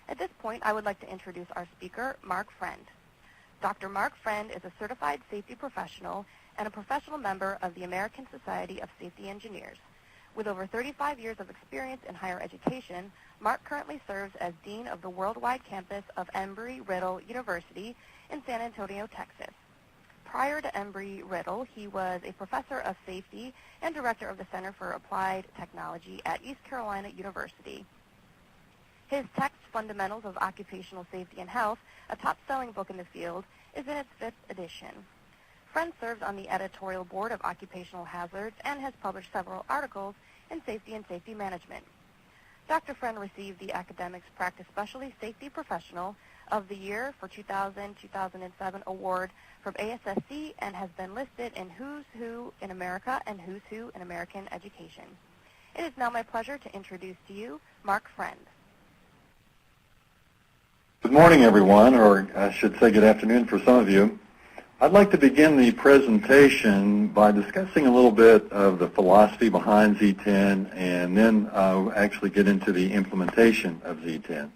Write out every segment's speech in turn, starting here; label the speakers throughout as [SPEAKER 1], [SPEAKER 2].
[SPEAKER 1] At this point, I would like to introduce our speaker, Mark Friend. Dr. Mark Friend is a certified safety professional and a professional member of the American Society of Safety Engineers. With over 35 years of experience in higher education, Mark currently serves as Dean of the worldwide campus of Embry-Riddle University in San Antonio, Texas. Prior to Embry-Riddle, he was a professor of safety and director of the Center for Applied Technology at East Carolina University. His text, Fundamentals of Occupational Safety and Health, a top-selling book in the field, is in its 5th edition. Friend serves on the editorial board of Occupational Hazards and has published several articles in safety and safety management. Dr. Friend received the Academics Practice Specialty Safety Professional of the Year for 2000-2007 award from ASSC and has been listed in Who's Who in America and Who's Who in American Education. It is now my pleasure to introduce to you Mark Friend.
[SPEAKER 2] Good morning, everyone, or I should say good afternoon for some of you. I'd like to begin the presentation by discussing a little bit of the philosophy behind Z10 and then actually get into the implementation of Z10.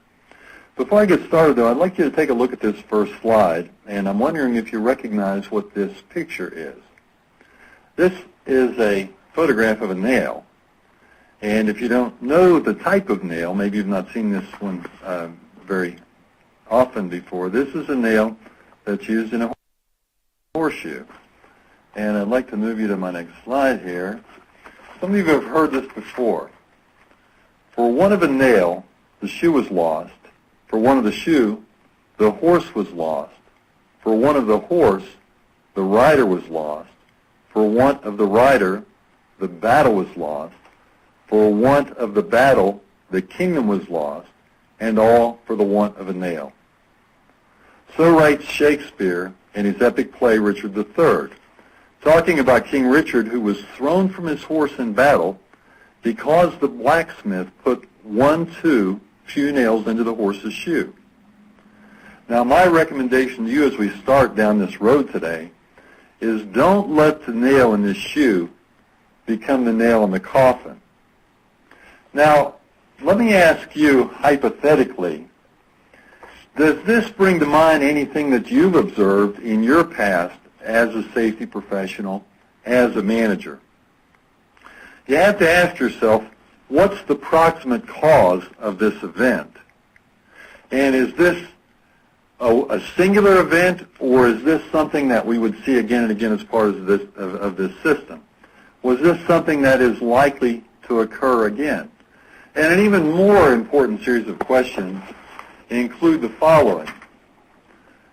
[SPEAKER 2] Before I get started, though, I'd like you to take a look at this first slide, and I'm wondering if you recognize what this picture is. This is a photograph of a nail, and if you don't know the type of nail, maybe you've not seen this one very often before, this is a nail that's used in a horseshoe. And I'd like to move you to my next slide here. Some of you have heard this before. For one of a nail, the shoe was lost. For one of the shoe, the horse was lost. For one of the horse, the rider was lost. For want of the rider, the battle was lost. For want of the battle, the kingdom was lost, and all for the want of a nail. So writes Shakespeare in his epic play Richard III, talking about King Richard, who was thrown from his horse in battle because the blacksmith put too few nails into the horse's shoe. Now, my recommendation to you as we start down this road today is don't let the nail in this shoe become the nail in the coffin. Now, let me ask you hypothetically, does this bring to mind anything that you've observed in your past as a safety professional, as a manager? You have to ask yourself, what's the proximate cause of this event? And is this a singular event, or is this something that we would see again and again as part of this system? Was this something that is likely to occur again? And an even more important series of questions include the following.